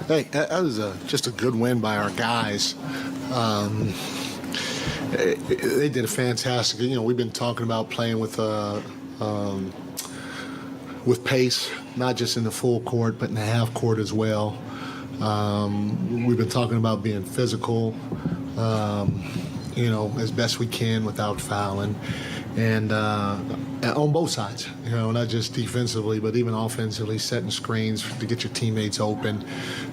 Hey, that was just a good win by our guys. They did a fantastic. We've been talking about playing with pace, not just in the full court, but in the half court as well. We've been talking about being physical, as best we can without fouling. And on both sides, not just defensively, but even offensively, setting screens to get your teammates open,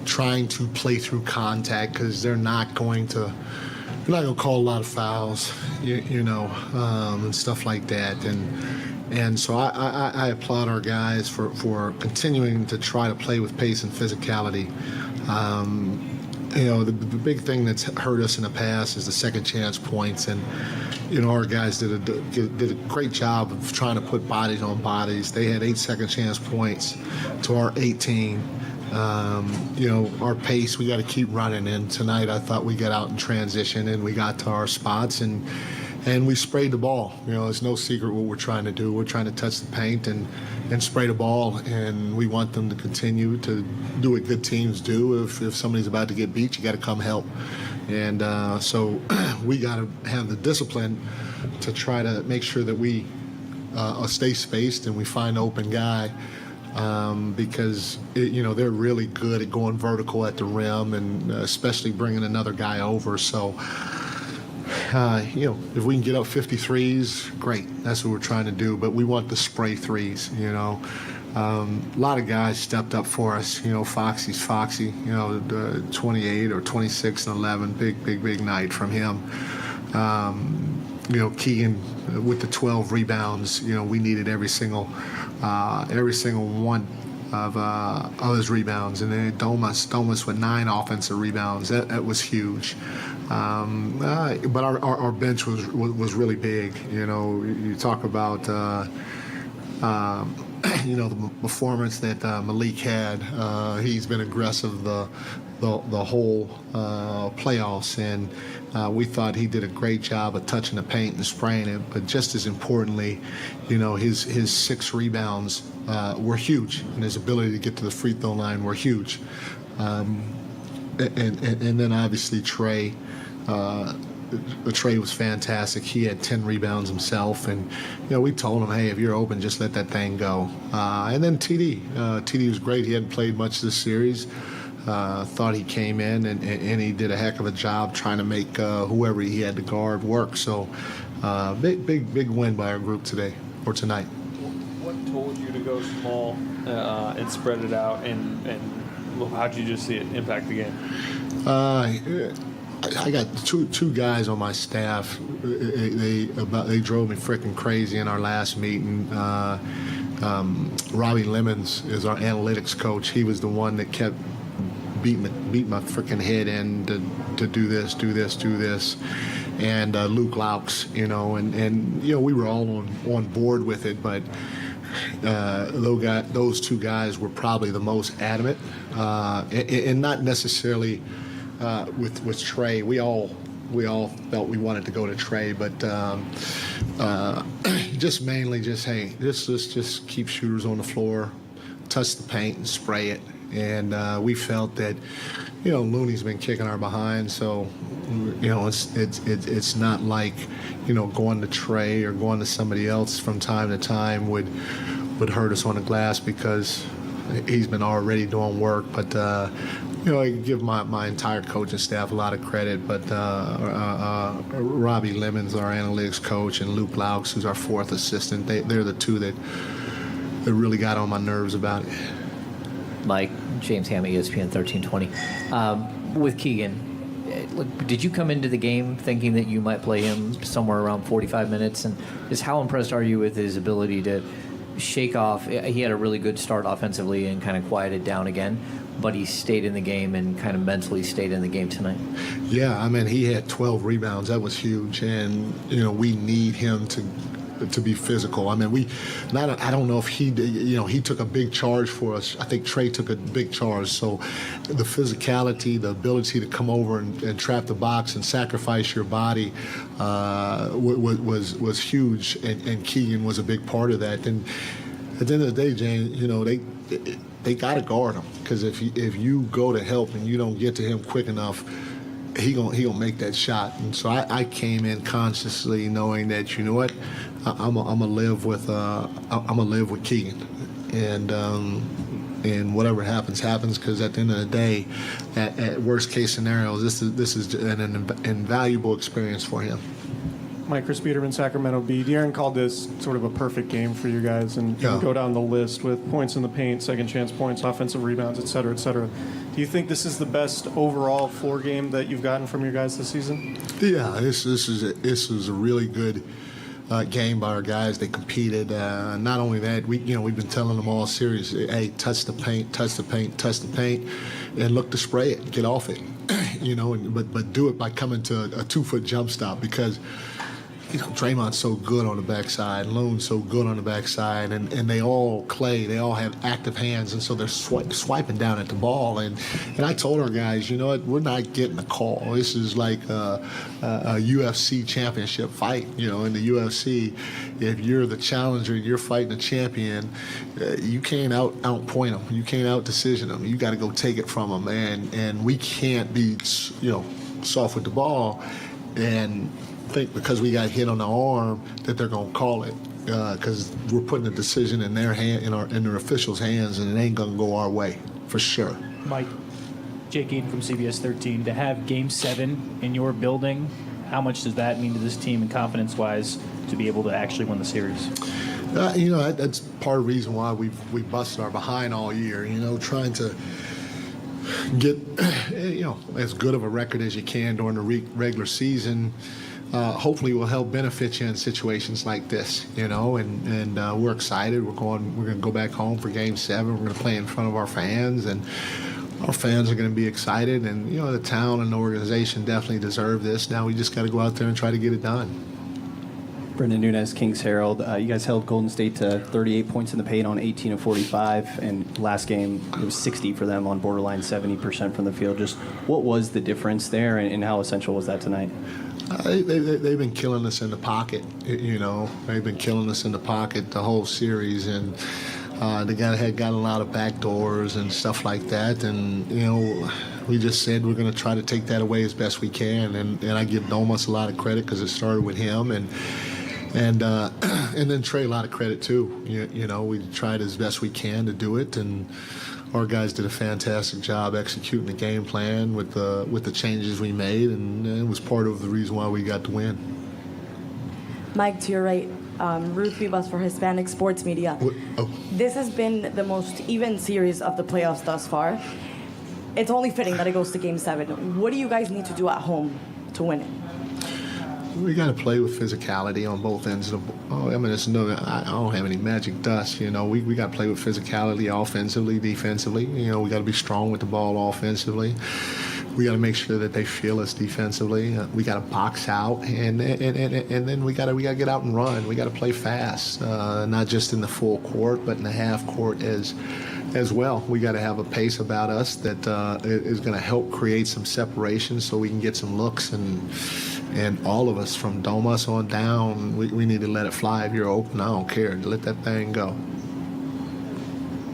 trying to play through contact because they're not going to call a lot of fouls, and stuff like that. And so I applaud our guys for continuing to try to play with pace and physicality. The big thing that's hurt us in the past is the second chance points, and our guys did a great job of trying to put bodies on bodies. They had 8 second chance points to our 18. Our pace, we got to keep running. And tonight I thought we got out in transition and we got to our spots and we sprayed the ball. It's no secret what we're trying to do. We're trying to touch the paint and spray the ball, and we want them to continue to do what good teams do. If somebody's about to get beat, you got to come help. And so we got to have the discipline to try to make sure that we stay spaced and we find an open guy. Because they're really good at going vertical at the rim and especially bringing another guy over. So, if we can get up 53s, great. That's what we're trying to do. But we want the spray threes, A lot of guys stepped up for us. Foxy's Foxy, the 28 or 26 and 11. Big night from him. Keegan with the 12 rebounds. We needed every single one of his rebounds, and then Domas with 9 offensive rebounds. That was huge. But our bench was really big. You talk about the performance that Malik had. He's been aggressive the whole playoffs, and we thought he did a great job of touching the paint and spraying it. But just as importantly, his 6 rebounds were huge, and his ability to get to the free throw line were huge. And then obviously Trey. Trey was fantastic. He had 10 rebounds himself, and we told him, hey, if you're open, just let that thing go. And then TD was great. He hadn't played much this series. Thought he came in and he did a heck of a job trying to make whoever he had to guard work. So big win by our group today or tonight. What told you to go small and spread it out, and how did you just see it impact the game? I got two guys on my staff. They drove me freaking crazy in our last meeting. Robbie Lemons is our analytics coach. He was the one that kept beat my freaking head in to do this. And Luke Laux, and we were all on board with it, but those 2 guys were probably the most adamant, and not necessarily. With Trey, we all felt we wanted to go to Trey, but just mainly hey, let's just keep shooters on the floor, touch the paint and spray it. And we felt that Looney's been kicking our behind, so it's not like going to Trey or going to somebody else from time to time would hurt us on the glass because he's been already doing work, but. I give my entire coaching staff a lot of credit, but Robbie Lemons, our analytics coach, and Luke Laux, who's our 4th assistant, they're the 2 that really got on my nerves about it. Mike, James Ham, ESPN 1320. With Keegan, did you come into the game thinking that you might play him somewhere around 45 minutes? And just how impressed are you with his ability to shake off? He had a really good start offensively and kind of quieted down again, but he stayed in the game and kind of mentally stayed in the game tonight. Yeah, he had 12 rebounds. That was huge, and we need him to be physical. I don't know if he took a big charge for us. I think Trey took a big charge. So the physicality, the ability to come over and trap the box and sacrifice your body was huge, and Keegan was a big part of that. And at the end of the day, James, they got to guard him, because if you go to help and you don't get to him quick enough, he gonna make that shot. And so I came in consciously knowing that, you know what, I'm gonna live with Keegan, and whatever happens, because at the end of the day, at worst case scenarios, this is an invaluable experience for him. Mike, Chris Peterman, Sacramento Bee. De'Aaron called this sort of a perfect game for you guys, and you can go down the list with points in the paint, second chance points, offensive rebounds, et cetera, et cetera. Do you think this is the best overall floor game that you've gotten from your guys this season? Yeah, this is a really good game by our guys. They competed. Not only that, we've been telling them all series, hey, touch the paint, touch the paint, touch the paint, and look to spray it, get off it, but do it by coming to a 2-foot jump stop, because Draymond's so good on the backside, Loon's so good on the backside, and they all have active hands, and so they're swiping down at the ball. And I told our guys, you know what, we're not getting a call. This is like a UFC championship fight. In the UFC, if you're the challenger, you're fighting a champion, you can't outpoint them, you can't out-decision them. You got to go take it from them, and we can't be soft with the ball and think because we got hit on the arm that they're going to call it, because we're putting the decision in their hand, in their officials' hands, and it ain't going to go our way for sure. Mike, Jake Eaton from CBS 13, to have Game 7 in your building, how much does that mean to this team and confidence-wise to be able to actually win the series? That's part of the reason why we busted our behind all year, trying to get as good of a record as you can during the regular season. Hopefully will help benefit you in situations like this, and we're excited. We're going to go back home for Game 7. We're going to play in front of our fans, and our fans are going to be excited. And the town and the organization definitely deserve this. Now we just got to go out there and try to get it done. Brendan Nunes, Kings Herald. You guys held Golden State to 38 points in the paint on 18 of 45, and last game it was 60 for them on borderline 70% from the field. Just what was the difference there, and how essential was that tonight? They've been killing us in the pocket, They've been killing us in the pocket the whole series, and they got a lot of back doors and stuff like that. And, we just said we're going to try to take that away as best we can. And I give Domas a lot of credit because it started with him. And then Trey a lot of credit, too. We tried as best we can to do it. And our guys did a fantastic job executing the game plan with the changes we made, and it was part of the reason why we got the win. Mike, to your right, Ruth Vivas for Hispanic Sports Media. This has been the most even series of the playoffs thus far. It's only fitting that it goes to Game 7. What do you guys need to do at home to win it? We got to play with physicality on both ends of the ball. I don't have any magic dust. We got to play with physicality offensively, defensively. We got to be strong with the ball offensively. We got to make sure that they feel us defensively. We got to box out, and then we got to get out and run. We got to play fast, not just in the full court, but in the half court as well. We got to have a pace about us that is going to help create some separation so we can get some looks, and all of us from Domas on down, we need to let it fly. If you're open, I don't care. Let that thing go.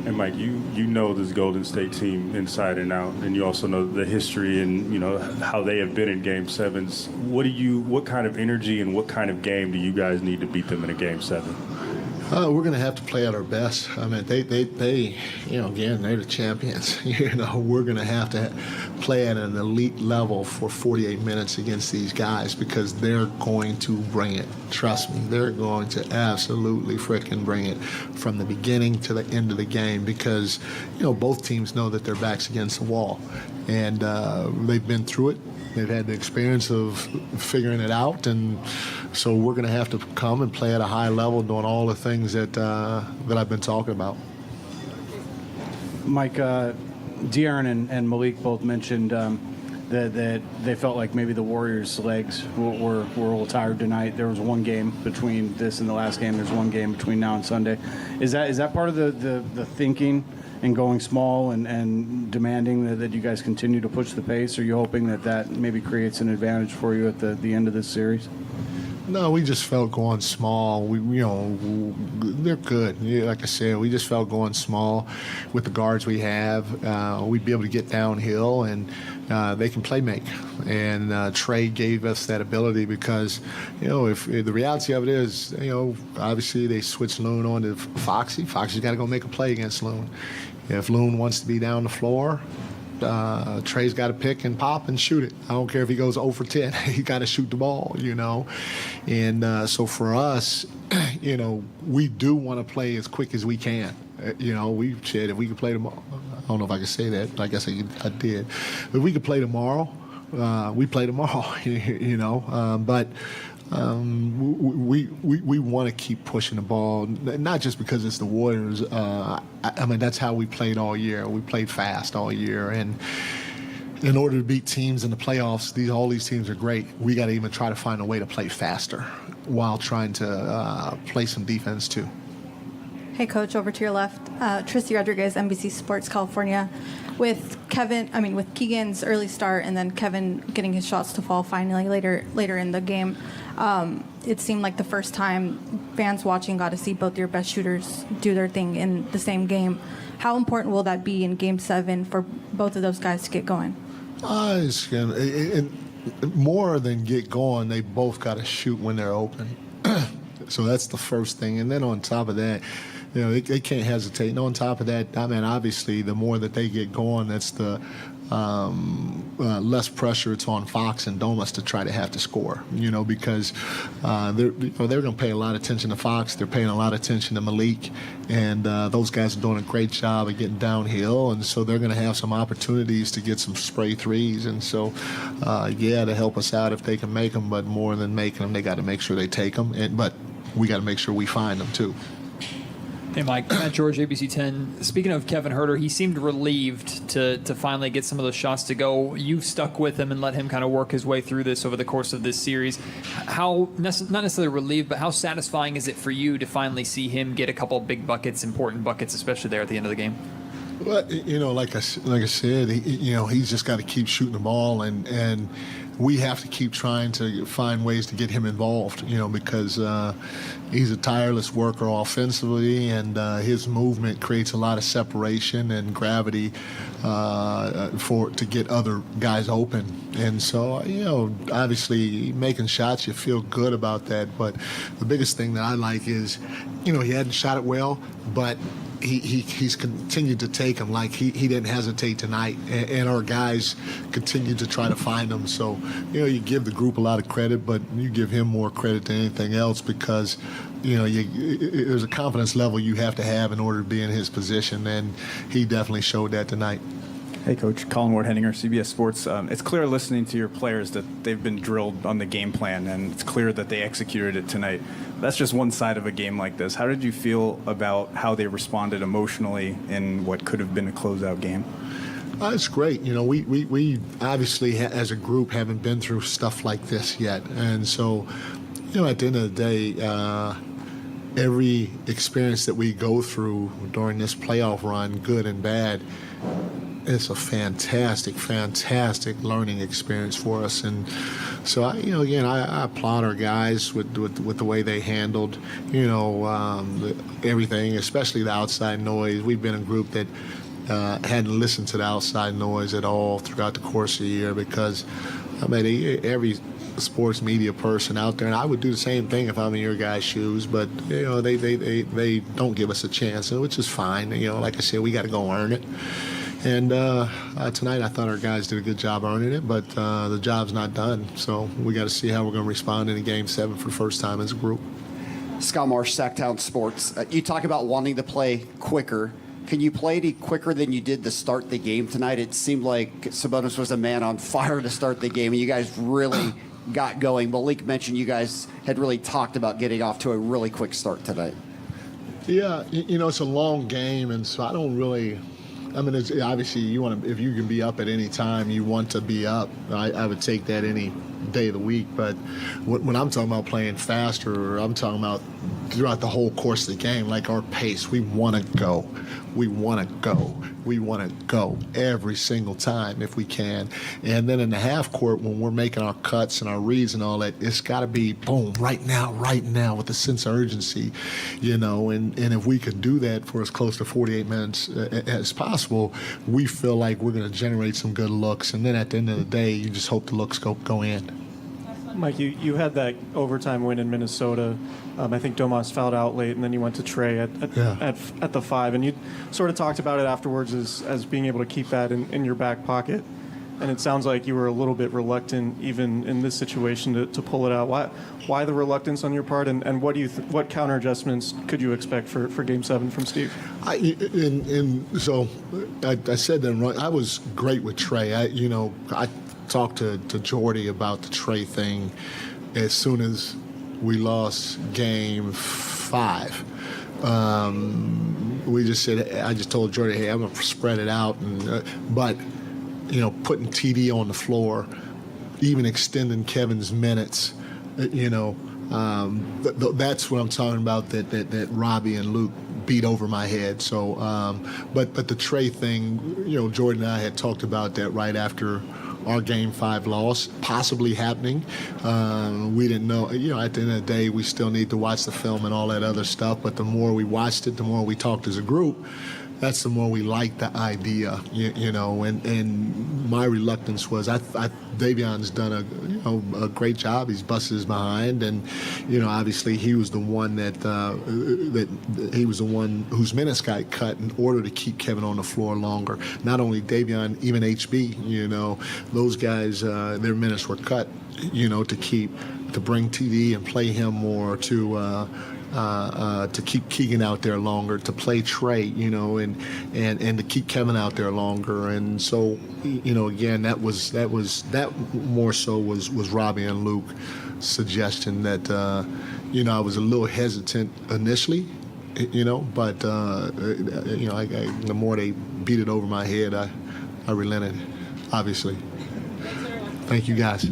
And Mike, you know this Golden State team inside and out, and you also know the history and how they have been in Game 7s. What kind of energy and what kind of game do you guys need to beat them in a Game 7? We're going to have to play at our best. I mean, they again, they're the champions. We're going to have to play at an elite level for 48 minutes against these guys, because they're going to bring it. Trust me, they're going to absolutely frickin' bring it from the beginning to the end of the game, because, both teams know that their back's against the wall, and they've been through it. They've had the experience of figuring it out, and so we're going to have to come and play at a high level, doing all the things that I've been talking about. Mike, De'Aaron and Malik both mentioned that they felt like maybe the Warriors' legs were a little tired tonight. There was one game between this and the last game. There's one game between now and Sunday. Is that part of the thinking and going small and demanding that you guys continue to push the pace? Are you hoping that maybe creates an advantage for you at the end of this series? No, we just felt going small. They're good. Yeah, like I said, we just felt going small with the guards we have. We'd be able to get downhill, and they can play make. And Trey gave us that ability because, if the reality of it is, obviously they switched Loon on to Foxy. Foxy's got to go make a play against Loon. If Loon wants to be down the floor, Trey's got to pick and pop and shoot it. I don't care if he goes 0 for 10. He got to shoot the ball, And so for us, we do want to play as quick as we can. We said if we could play tomorrow. I don't know if I can say that, but I guess I did. If we could play tomorrow, we play tomorrow. But we want to keep pushing the ball, not just because it's the Warriors. That's how we played all year. We played fast all year, and in order to beat teams in the playoffs, all these teams are great. We got to even try to find a way to play faster while trying to play some defense too. Hey, Coach, over to your left. Tristy Rodriguez, NBC Sports California. With Keegan's early start and then Kevin getting his shots to fall finally later in the game, it seemed like the first time fans watching got to see both your best shooters do their thing in the same game. How important will that be in Game 7 for both of those guys to get going? More than get going, they both got to shoot when they're open. So that's the first thing. And then on top of that, they can't hesitate. And on top of that, obviously, the more that they get going, that's the less pressure it's on Fox and Domas to try to have to score. Because they're going to pay a lot of attention to Fox. They're paying a lot of attention to Malik, and those guys are doing a great job of getting downhill. And so they're going to have some opportunities to get some spray threes. And so, to help us out if they can make them, but more than making them, they got to make sure they take them. But we got to make sure we find them too. Hey, Mike. Matt George, ABC 10. Speaking of Kevin Huerter, he seemed relieved to finally get some of those shots to go. You've stuck with him and let him kind of work his way through this over the course of this series. Not necessarily relieved, but how satisfying is it for you to finally see him get a couple of big buckets, important buckets, especially there at the end of the game? Well, like I said, he's just got to keep shooting the ball, and we have to keep trying to find ways to get him involved, because he's a tireless worker offensively, and his movement creates a lot of separation and gravity to get other guys open. And so, obviously making shots, you feel good about that. But the biggest thing that I like is, he hadn't shot it well, but he's continued to take them. Like he didn't hesitate tonight, and our guys continued to try to find them. So, you give the group a lot of credit, but you give him more credit than anything else because, there's a confidence level you have to have in order to be in his position, and he definitely showed that tonight. Hey, Coach. Colin Ward-Henninger, CBS Sports. It's clear listening to your players that they've been drilled on the game plan, and it's clear that they executed it tonight. That's just one side of a game like this. How did you feel about how they responded emotionally in what could have been a closeout game? It's great. We obviously, as a group, haven't been through stuff like this yet. And so, at the end of the day, every experience that we go through during this playoff run, good and bad, it's a fantastic learning experience for us. And so, I applaud our guys with the way they handled, everything, especially the outside noise. We've been a group that hadn't listened to the outside noise at all throughout the course of the year because, every sports media person out there, and I would do the same thing if I'm in your guys' shoes, but, they don't give us a chance, which is fine. Like I said, we got to go earn it. And tonight I thought our guys did a good job earning it, but the job's not done. So we got to see how we're going to respond in Game 7 for the first time as a group. Scott Marsh, Sacktown Sports. You talk about wanting to play quicker. Can you play any quicker than you did to start the game tonight? It seemed like Sabonis was a man on fire to start the game, and you guys really got going. Malik mentioned you guys had really talked about getting off to a really quick start tonight. Yeah, it's a long game, and so I don't really – it's obviously you want to, if you can be up at any time, you want to be up. I would take that any day of the week. But when I'm talking about playing faster, I'm talking about throughout the whole course of the game, like our pace. We want to go. We want to go. We want to go every single time if we can. And then in the half court, when we're making our cuts and our reads and all that, it's got to be boom, right now with a sense of urgency, And if we could do that for as close to 48 minutes as possible, we feel like we're going to generate some good looks. And then at the end of the day, you just hope the looks go in. Mike, you had that overtime win in Minnesota. I think Domas fouled out late, and then you went to Trey at the 5. And you sort of talked about it afterwards as being able to keep that in your back pocket. And it sounds like you were a little bit reluctant, even in this situation, to pull it out. Why the reluctance on your part, and what counter adjustments could you expect for Game 7 from Steve? I said that I was great with Trey. I talked to Jordy about the Trey thing as soon as we lost Game 5. I just told Jordy, hey, I'm going to spread it out, but putting TD on the floor, even extending Kevin's minutes, that's what I'm talking about. That Robbie and Luke beat over my head. So, but the Trey thing, Jordan and I had talked about that right after our Game 5 loss, possibly happening. We didn't know. At the end of the day, we still need to watch the film and all that other stuff. But the more we watched it, the more we talked as a group. That's the more we liked the idea, and my reluctance was Davion's done a great job. He's busted his behind, and obviously he was the one that he was the one whose minutes got cut in order to keep Kevin on the floor longer. Not only Davion, even HB, those guys, their minutes were cut, to bring TD and play him more, to keep Keegan out there longer, to play Trey, and to keep Kevin out there longer. And so, again, that more so was Robbie and Luke suggestion that, I was a little hesitant initially, but, the more they beat it over my head, I relented, obviously. Thank you, guys.